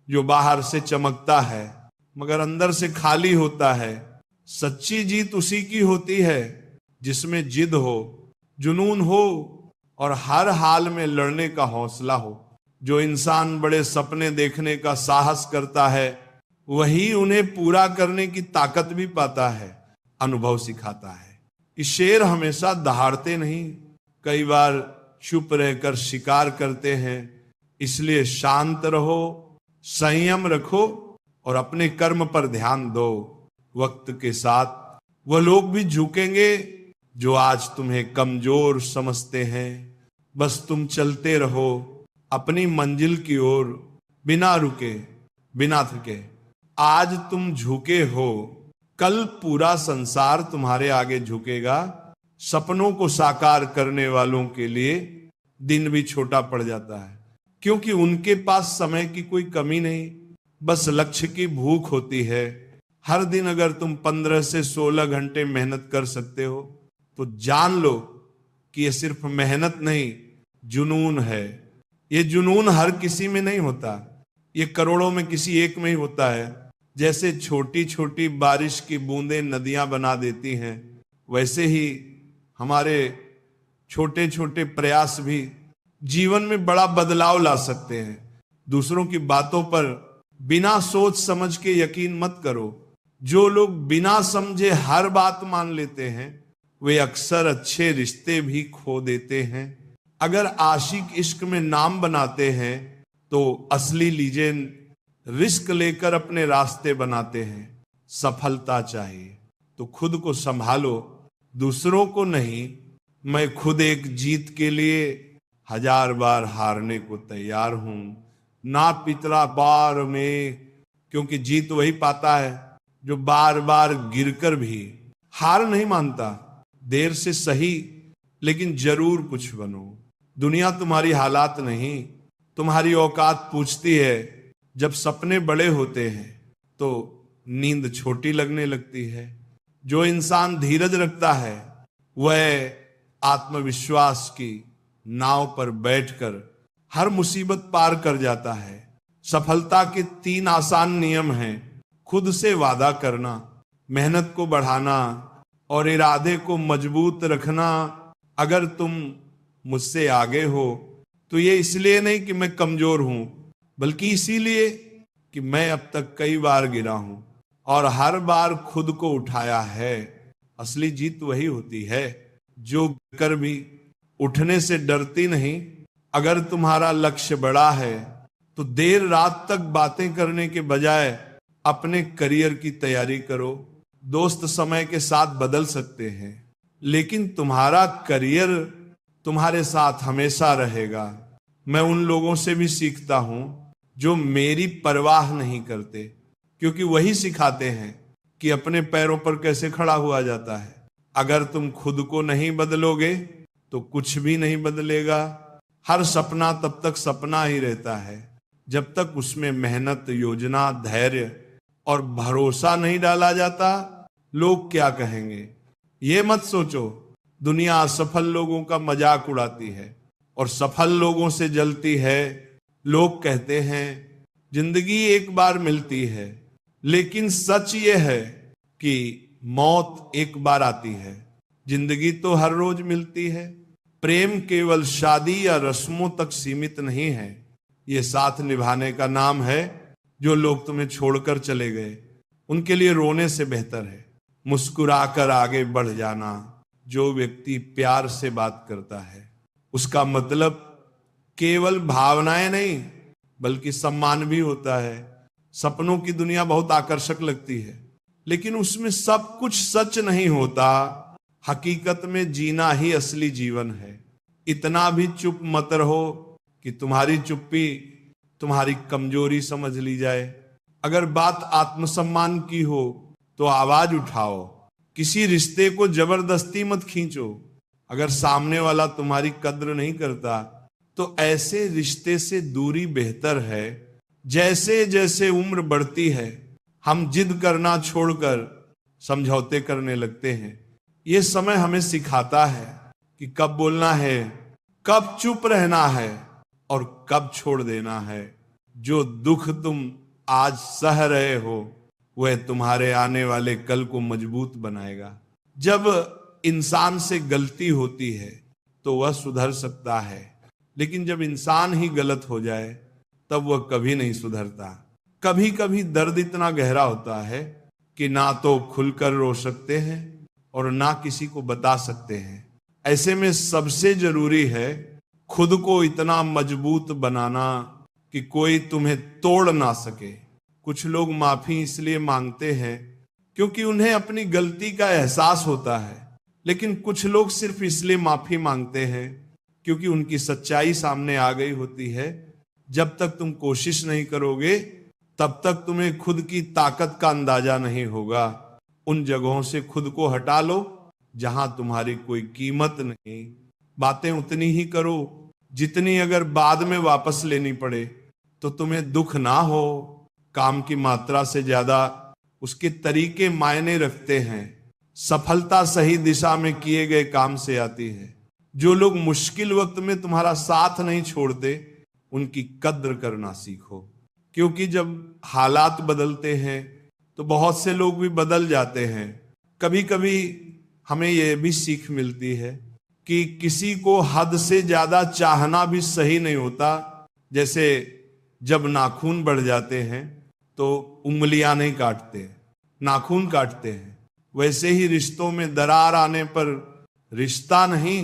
जो बाहर से चमकता है मगर अंदर से खाली होता है। सच्ची जीत उसी की होती है जिसमें जिद हो, जुनून हो और हर हाल में लड़ने का हौसला हो। जो इंसान बड़े सपने देखने का साहस करता है वही उन्हें पूरा करने की ताकत भी पाता है। अनुभव सिखाता है। ये शेर हमेशा दहाड़ते नहीं, कई बार चुप रहकर शिकार करते हैं। इसलिए शांत रहो, संयम रखो और अपने कर्म पर ध्यान दो। वक्त के साथ वह लोग भी झुकेंगे जो आज तुम्हें कमजोर समझते हैं। बस तुम चलते रहो अपनी मंजिल की ओर, बिना रुके, बिना थके। आज तुम झुके हो, कल पूरा संसार तुम्हारे आगे झुकेगा। सपनों को साकार करने वालों के लिए दिन भी छोटा पड़ जाता है, क्योंकि उनके पास समय की कोई कमी नहीं, बस लक्ष्य की भूख होती है। हर दिन अगर तुम 15 से 16 घंटे मेहनत कर सकते हो तो जान लो कि यह सिर्फ मेहनत नहीं, जुनून है। ये जुनून हर किसी में नहीं होता, ये करोड़ों में किसी एक में ही होता है। जैसे छोटी छोटी बारिश की बूंदें नदियां बना देती हैं, वैसे ही हमारे छोटे छोटे प्रयास भी जीवन में बड़ा बदलाव ला सकते हैं। दूसरों की बातों पर बिना सोच समझ के यकीन मत करो। जो लोग बिना समझे हर बात मान लेते हैं वे अक्सर अच्छे रिश्ते भी खो देते हैं। अगर आशिक इश्क में नाम बनाते हैं तो असली लीजेंड रिस्क लेकर अपने रास्ते बनाते हैं। सफलता चाहिए तो खुद को संभालो, दूसरों को नहीं। मैं खुद एक जीत के लिए 1000 बार हारने को तैयार हूं, ना पितरा बार में, क्योंकि जीत वही पाता है जो बार बार गिरकर भी हार नहीं मानता। देर से सही लेकिन जरूर कुछ बनो। दुनिया तुम्हारी हालात नहीं, तुम्हारी औकात पूछती है। जब सपने बड़े होते हैं तो नींद छोटी लगने लगती है। जो इंसान धीरज रखता है वह आत्मविश्वास की नाव पर बैठकर हर मुसीबत पार कर जाता है। सफलता के 3 आसान नियम हैं। खुद से वादा करना, मेहनत को बढ़ाना और इरादे को मजबूत रखना। अगर तुम मुझसे आगे हो तो ये इसलिए नहीं कि मैं कमजोर हूं, बल्कि इसीलिए कि मैं अब तक कई बार गिरा हूं और हर बार खुद को उठाया है। असली जीत वही होती है जो कर भी उठने से डरती नहीं। अगर तुम्हारा लक्ष्य बड़ा है तो देर रात तक बातें करने के बजाय अपने करियर की तैयारी करो। दोस्त समय के साथ बदल सकते हैं, लेकिन तुम्हारा करियर तुम्हारे साथ हमेशा रहेगा। मैं उन लोगों से भी सीखता हूं जो मेरी परवाह नहीं करते, क्योंकि वही सिखाते हैं कि अपने पैरों पर कैसे खड़ा हुआ जाता है। अगर तुम खुद को नहीं बदलोगे तो कुछ भी नहीं बदलेगा। हर सपना तब तक सपना ही रहता है जब तक उसमें मेहनत, योजना, धैर्य और भरोसा नहीं डाला जाता। लोग क्या कहेंगे ये मत सोचो। दुनिया असफल लोगों का मजाक उड़ाती है और सफल लोगों से जलती है। लोग कहते हैं जिंदगी एक बार मिलती है, लेकिन सच ये है कि मौत एक बार आती है। जिंदगी तो हर रोज मिलती है। प्रेम केवल शादी या रस्मों तक सीमित नहीं है। ये साथ निभाने का नाम है। जो लोग तुम्हें छोड़कर चले गए उनके लिए रोने से बेहतर है मुस्कुराकर आगे बढ़ जाना। जो व्यक्ति प्यार से बात करता है उसका मतलब केवल भावनाएं नहीं बल्कि सम्मान भी होता है। सपनों की दुनिया बहुत आकर्षक लगती है, लेकिन उसमें सब कुछ सच नहीं होता। हकीकत में जीना ही असली जीवन है। इतना भी चुप मत रहो कि तुम्हारी चुप्पी तुम्हारी कमजोरी समझ ली जाए। अगर बात आत्मसम्मान की हो तो आवाज उठाओ। किसी रिश्ते को जबरदस्ती मत खींचो। अगर सामने वाला तुम्हारी कद्र नहीं करता तो ऐसे रिश्ते से दूरी बेहतर है। जैसे जैसे उम्र बढ़ती है हम जिद करना छोड़कर समझौते करने लगते हैं। ये समय हमें सिखाता है कि कब बोलना है, कब चुप रहना है और कब छोड़ देना है। जो दुख तुम आज सह रहे हो वह तुम्हारे आने वाले कल को मजबूत बनाएगा। जब इंसान से गलती होती है तो वह सुधर सकता है, लेकिन जब इंसान ही गलत हो जाए तब वह कभी नहीं सुधरता। कभी कभी दर्द इतना गहरा होता है कि ना तो खुलकर रो सकते हैं और ना किसी को बता सकते हैं। ऐसे में सबसे जरूरी है खुद को इतना मजबूत बनाना कि कोई तुम्हें तोड़ ना सके। कुछ लोग माफी इसलिए मांगते हैं क्योंकि उन्हें अपनी गलती का एहसास होता है, लेकिन कुछ लोग सिर्फ इसलिए माफी मांगते हैं क्योंकि उनकी सच्चाई सामने आ गई होती है। जब तक तुम कोशिश नहीं करोगे तब तक तुम्हें खुद की ताकत का अंदाजा नहीं होगा। उन जगहों से खुद को हटा लो जहां तुम्हारी कोई कीमत नहीं। बातें उतनी ही करो जितनी अगर बाद में वापस लेनी पड़े तो तुम्हें दुख ना हो। काम की मात्रा से ज्यादा उसके तरीके मायने रखते हैं। सफलता सही दिशा में किए गए काम से आती है। जो लोग मुश्किल वक्त में तुम्हारा साथ नहीं छोड़ते उनकी कद्र करना सीखो, क्योंकि जब हालात बदलते हैं तो बहुत से लोग भी बदल जाते हैं। कभी कभी हमें यह भी सीख मिलती है कि किसी को हद से ज्यादा चाहना भी सही नहीं होता। जैसे जब नाखून बढ़ जाते हैं तो उंगलियां नहीं काटते, नाखून काटते हैं। वैसे ही रिश्तों में दरार आने पर रिश्ता नहीं,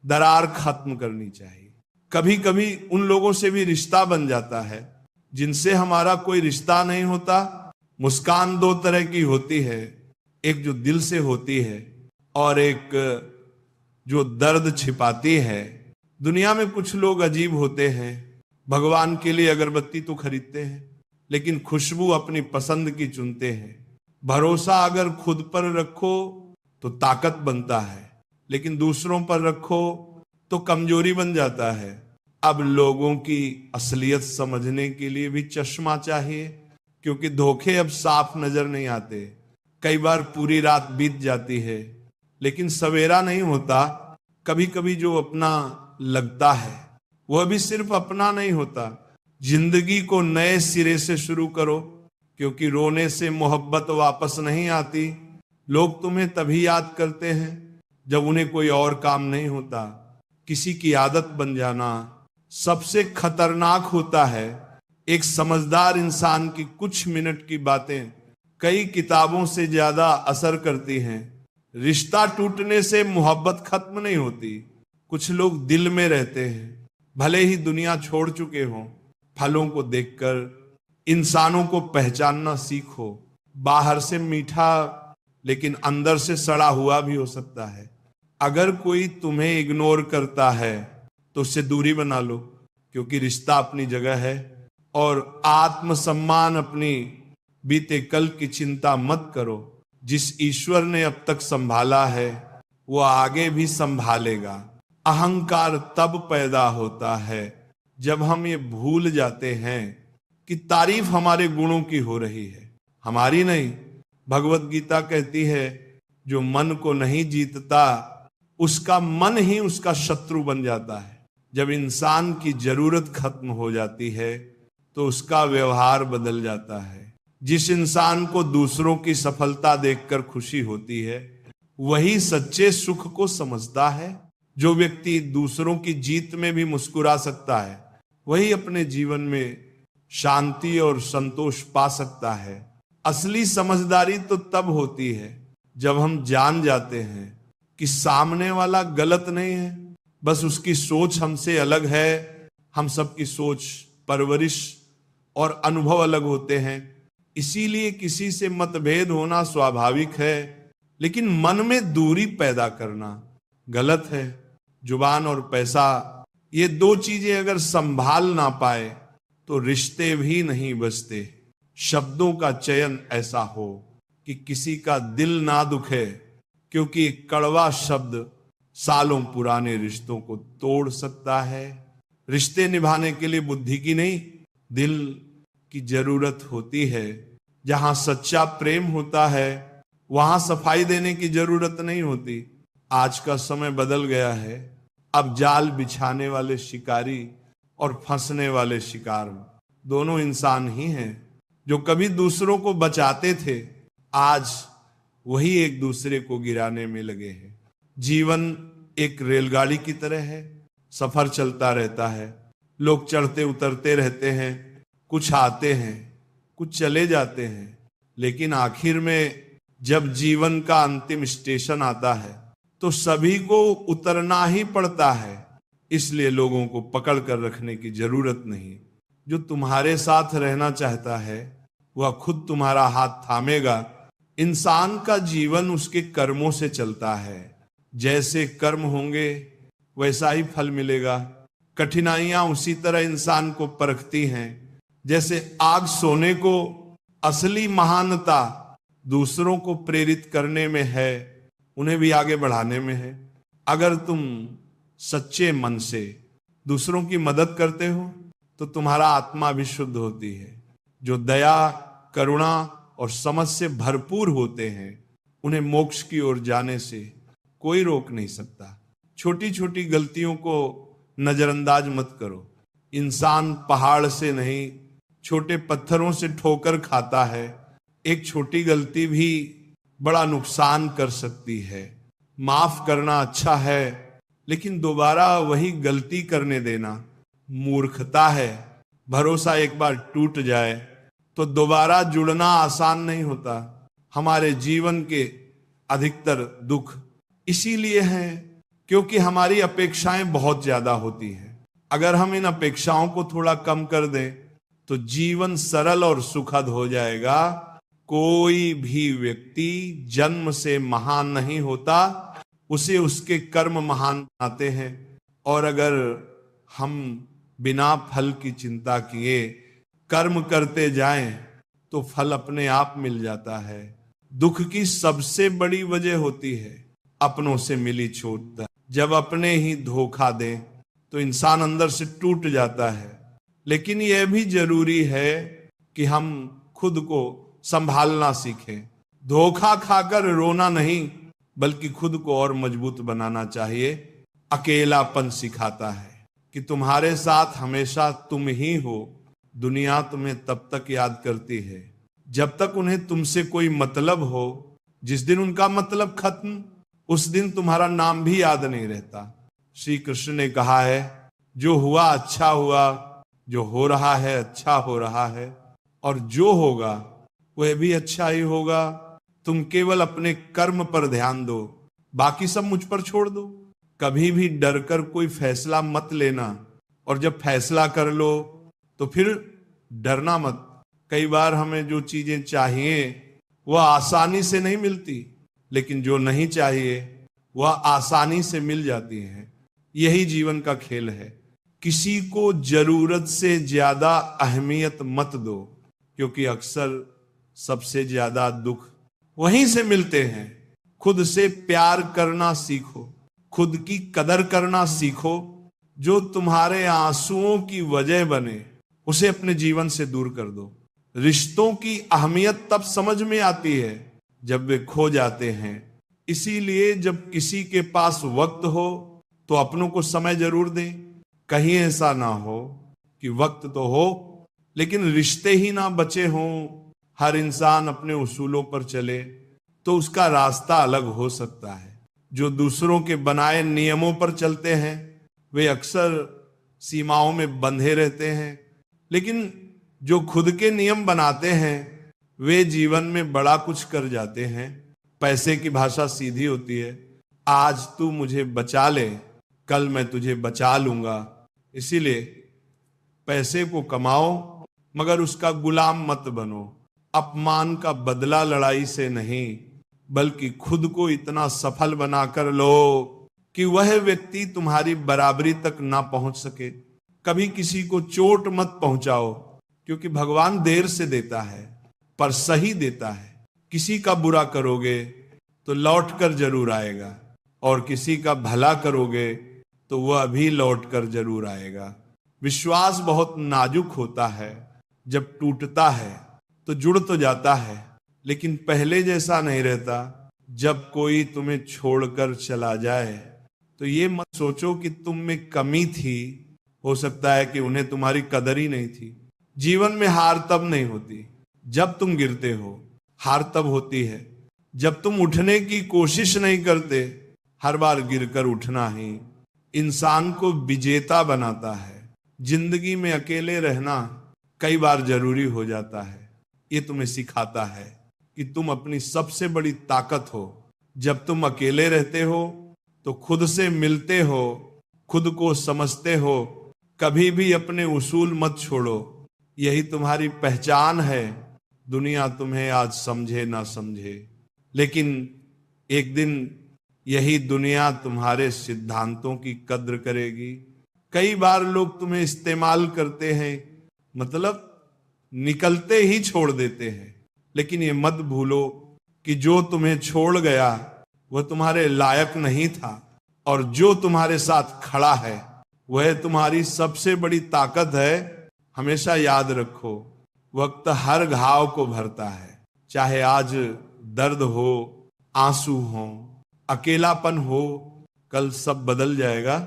दरार खत्म करनी चाहिए। कभी कभी उन लोगों से भी रिश्ता बन जाता है जिनसे हमारा कोई रिश्ता नहीं होता। मुस्कान दो तरह की होती है, एक जो दिल से होती है और एक जो दर्द छिपाती है। दुनिया में कुछ लोग अजीब होते हैं, भगवान के लिए अगरबत्ती तो खरीदते हैं लेकिन खुशबू अपनी पसंद की चुनते हैं। भरोसा अगर खुद पर रखो तो ताकत बनता है, लेकिन दूसरों पर रखो तो कमजोरी बन जाता है। अब लोगों की असलियत समझने के लिए भी चश्मा चाहिए, क्योंकि धोखे अब साफ नजर नहीं आते। कई बार पूरी रात बीत जाती है लेकिन सवेरा नहीं होता। कभी कभी जो अपना लगता है वह भी सिर्फ अपना नहीं होता। जिंदगी को नए सिरे से शुरू करो, क्योंकि रोने से मोहब्बत वापस नहीं आती। लोग तुम्हें तभी याद करते हैं जब उन्हें कोई और काम नहीं होता। किसी की आदत बन जाना सबसे खतरनाक होता है। एक समझदार इंसान की कुछ मिनट की बातें कई किताबों से ज्यादा असर करती हैं। रिश्ता टूटने से मोहब्बत खत्म नहीं होती। कुछ लोग दिल में रहते हैं, भले ही दुनिया छोड़ चुके हों। फलों को देखकर इंसानों को पहचानना सीखो। बाहर से मीठा लेकिन अंदर से सड़ा हुआ भी हो सकता है। अगर कोई तुम्हें इग्नोर करता है तो उससे दूरी बना लो, क्योंकि रिश्ता अपनी जगह है। और आत्मसम्मान अपनी बीते कल की चिंता मत करो। जिस ईश्वर ने अब तक संभाला है वो आगे भी संभालेगा। अहंकार तब पैदा होता है जब हम ये भूल जाते हैं कि तारीफ हमारे गुणों की हो रही है, हमारी नहीं। भगवत गीता कहती है जो मन को नहीं जीतता उसका मन ही उसका शत्रु बन जाता है। जब इंसान की जरूरत खत्म हो जाती है तो उसका व्यवहार बदल जाता है। जिस इंसान को दूसरों की सफलता देखकर खुशी होती है वही सच्चे सुख को समझता है। जो व्यक्ति दूसरों की जीत में भी मुस्कुरा सकता है वही अपने जीवन में शांति और संतोष पा सकता है। असली समझदारी तो तब होती है जब हम जान जाते हैं कि सामने वाला गलत नहीं है, बस उसकी सोच हमसे अलग है। हम सबकी सोच, परवरिश और अनुभव अलग होते हैं, इसीलिए किसी से मतभेद होना स्वाभाविक है, लेकिन मन में दूरी पैदा करना गलत है। जुबान और पैसा, ये दो चीजें अगर संभाल ना पाए तो रिश्ते भी नहीं बचते। शब्दों का चयन ऐसा हो कि किसी का दिल ना दुखे, क्योंकि एक कड़वा शब्द सालों पुराने रिश्तों को तोड़ सकता है। रिश्ते निभाने के लिए बुद्धि की नहीं, दिल की जरूरत होती है। जहां सच्चा प्रेम होता है वहां सफाई देने की जरूरत नहीं होती। आज का समय बदल गया है। अब जाल बिछाने वाले शिकारी और फंसने वाले शिकार दोनों इंसान ही हैं। जो कभी दूसरों को बचाते थे आज वही एक दूसरे को गिराने में लगे हैं। जीवन एक रेलगाड़ी की तरह है, सफर चलता रहता है। लोग चढ़ते उतरते रहते हैं, कुछ आते हैं कुछ चले जाते हैं, लेकिन आखिर में जब जीवन का अंतिम स्टेशन आता है तो सभी को उतरना ही पड़ता है। इसलिए लोगों को पकड़ कर रखने की जरूरत नहीं। जो तुम्हारे साथ रहना चाहता है वह खुद तुम्हारा हाथ थामेगा। इंसान का जीवन उसके कर्मों से चलता है। जैसे कर्म होंगे वैसा ही फल मिलेगा। कठिनाइयां उसी तरह इंसान को परखती हैं। जैसे आग सोने को असली महानता दूसरों को प्रेरित करने में है, उन्हें भी आगे बढ़ाने में है। अगर तुम सच्चे मन से दूसरों की मदद करते हो तो तुम्हारा आत्मा भी शुद्ध होती है। जो दया, करुणा और समझ से भरपूर होते हैं उन्हें मोक्ष की ओर जाने से कोई रोक नहीं सकता। छोटी छोटी गलतियों को नजरअंदाज मत करो। इंसान पहाड़ से नहीं, छोटे पत्थरों से ठोकर खाता है। एक छोटी गलती भी बड़ा नुकसान कर सकती है। माफ करना अच्छा है, लेकिन दोबारा वही गलती करने देना मूर्खता है। भरोसा एक बार टूट जाए तो दोबारा जुड़ना आसान नहीं होता। हमारे जीवन के अधिकतर दुख इसीलिए हैं क्योंकि हमारी अपेक्षाएं बहुत ज्यादा होती हैं। अगर हम इन अपेक्षाओं को थोड़ा कम कर दें तो जीवन सरल और सुखद हो जाएगा। कोई भी व्यक्ति जन्म से महान नहीं होता, उसे उसके कर्म महान बनाते हैं। और अगर हम बिना फल की चिंता किए कर्म करते जाएं तो फल अपने आप मिल जाता है। दुख की सबसे बड़ी वजह होती है अपनों से मिली चोट। जब अपने ही धोखा दें तो इंसान अंदर से टूट जाता है। लेकिन यह भी जरूरी है कि हम खुद को संभालना सीखें। धोखा खाकर रोना नहीं, बल्कि खुद को और मजबूत बनाना चाहिए। अकेलापन सिखाता है कि तुम्हारे साथ हमेशा तुम ही हो। दुनिया तुम्हें तब तक याद करती है जब तक उन्हें तुमसे कोई मतलब हो। जिस दिन उनका मतलब खत्म, उस दिन तुम्हारा नाम भी याद नहीं रहता। श्री कृष्ण ने कहा है, जो हुआ अच्छा हुआ, जो हो रहा है अच्छा हो रहा है, और जो होगा वह भी अच्छा ही होगा। तुम केवल अपने कर्म पर ध्यान दो, बाकी सब मुझ पर छोड़ दो। कभी भी डर कर कोई फैसला मत लेना, और जब फैसला कर लो तो फिर डरना मत। कई बार हमें जो चीजें चाहिए वह आसानी से नहीं मिलती, लेकिन जो नहीं चाहिए वह आसानी से मिल जाती है। यही जीवन का खेल है। किसी को जरूरत से ज्यादा अहमियत मत दो, क्योंकि अक्सर सबसे ज्यादा दुख वहीं से मिलते हैं। खुद से प्यार करना सीखो, खुद की कदर करना सीखो। जो तुम्हारे आंसुओं की वजह बने उसे अपने जीवन से दूर कर दो। रिश्तों की अहमियत तब समझ में आती है जब वे खो जाते हैं। इसीलिए जब किसी के पास वक्त हो तो अपनों को समय जरूर दें। कहीं ऐसा ना हो कि वक्त तो हो लेकिन रिश्ते ही ना बचे हों। हर इंसान अपने उसूलों पर चले तो उसका रास्ता अलग हो सकता है। जो दूसरों के बनाए नियमों पर चलते हैं वे अक्सर सीमाओं में बंधे रहते हैं, लेकिन जो खुद के नियम बनाते हैं वे जीवन में बड़ा कुछ कर जाते हैं। पैसे की भाषा सीधी होती है, आज तू मुझे बचा ले, कल मैं तुझे बचा लूंगा। इसीलिए पैसे को कमाओ मगर उसका गुलाम मत बनो। अपमान का बदला लड़ाई से नहीं, बल्कि खुद को इतना सफल बनाकर लो कि वह व्यक्ति तुम्हारी बराबरी तक ना पहुंच सके। कभी किसी को चोट मत पहुंचाओ, क्योंकि भगवान देर से देता है पर सही देता है। किसी का बुरा करोगे तो लौट कर जरूर आएगा, और किसी का भला करोगे तो वह भी लौट कर जरूर आएगा। विश्वास बहुत नाजुक होता है, जब टूटता है तो जुड़ तो जाता है, लेकिन पहले जैसा नहीं रहता। जब कोई तुम्हें छोड़कर चला जाए तो ये मत सोचो कि तुम में कमी थी, हो सकता है कि उन्हें तुम्हारी कदर ही नहीं थी। जीवन में हार तब नहीं होती जब तुम गिरते हो, हार तब होती है जब तुम उठने की कोशिश नहीं करते। हर बार गिरकर उठना ही इंसान को विजेता बनाता है। जिंदगी में अकेले रहना कई बार जरूरी हो जाता है। ये तुम्हें सिखाता है कि तुम अपनी सबसे बड़ी ताकत हो। जब तुम अकेले रहते हो तो खुद से मिलते हो, खुद को समझते हो। कभी भी अपने उसूल मत छोड़ो, यही तुम्हारी पहचान है। दुनिया तुम्हें आज समझे ना समझे, लेकिन एक दिन यही दुनिया तुम्हारे सिद्धांतों की कद्र करेगी। कई बार लोग तुम्हें इस्तेमाल करते हैं, मतलब निकलते ही छोड़ देते हैं, लेकिन ये मत भूलो कि जो तुम्हें छोड़ गया वह तुम्हारे लायक नहीं था, और जो तुम्हारे साथ खड़ा है वह तुम्हारी सबसे बड़ी ताकत है। हमेशा याद रखो, वक्त हर घाव को भरता है। चाहे आज दर्द हो, आंसू हो, अकेलापन हो, कल सब बदल जाएगा।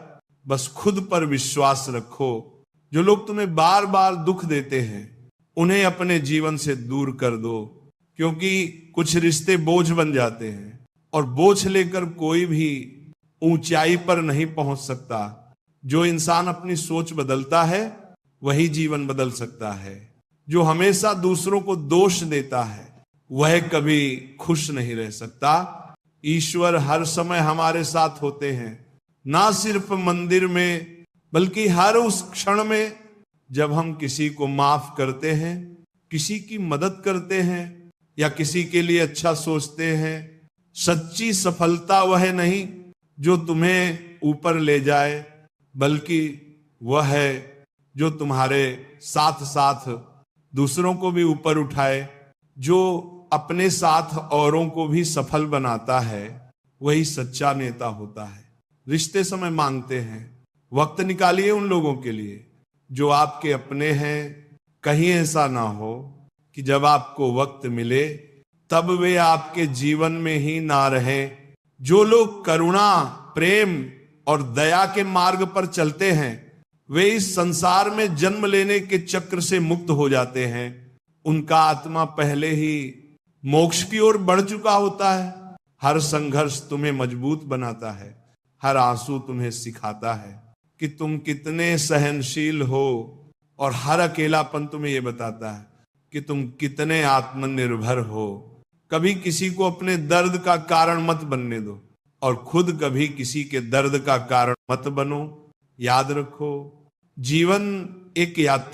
बस खुद पर विश्वास रखो। जो लोग तुम्हें बार बार दुख देते हैं उन्हें अपने जीवन से दूर कर दो, क्योंकि कुछ रिश्ते बोझ बन जाते हैं, और बोझ लेकर कोई भी ऊंचाई पर नहीं पहुंच सकता। जो इंसान अपनी सोच बदलता है वही जीवन बदल सकता है। जो हमेशा दूसरों को दोष देता है वह कभी खुश नहीं रह सकता। ईश्वर हर समय हमारे साथ होते हैं, ना सिर्फ मंदिर में बल्कि हर उस क्षण में जब हम किसी को माफ करते हैं, किसी की मदद करते हैं या किसी के लिए अच्छा सोचते हैं, सच्ची सफलता वह नहीं जो तुम्हें ऊपर ले जाए, बल्कि वह है जो तुम्हारे साथ साथ दूसरों को भी ऊपर उठाए। जो अपने साथ औरों को भी सफल बनाता है, वही सच्चा नेता होता है। रिश्ते समय मांगते हैं, वक्त निकालिए उन लोगों के लिए जो आपके अपने हैं। कहीं ऐसा ना हो कि जब आपको वक्त मिले तब वे आपके जीवन में ही ना रहें। जो लोग करुणा, प्रेम और दया के मार्ग पर चलते हैं, वे इस संसार में जन्म लेने के चक्र से मुक्त हो जाते हैं। उनका आत्मा पहले ही मोक्ष की ओर बढ़ चुका होता है। हर संघर्ष तुम्हें मजबूत बनाता है, हर आंसू तुम्हें सिखाता है कि तुम कितने सहनशील हो, और हर अकेलापन तुम्हें यह बताता है कि तुम कितने आत्मनिर्भर हो। कभी किसी को अपने दर्द का कारण मत बनने दो, और खुद कभी किसी के दर्द का कारण मत बनो। याद रखो, जीवन एक यात्रा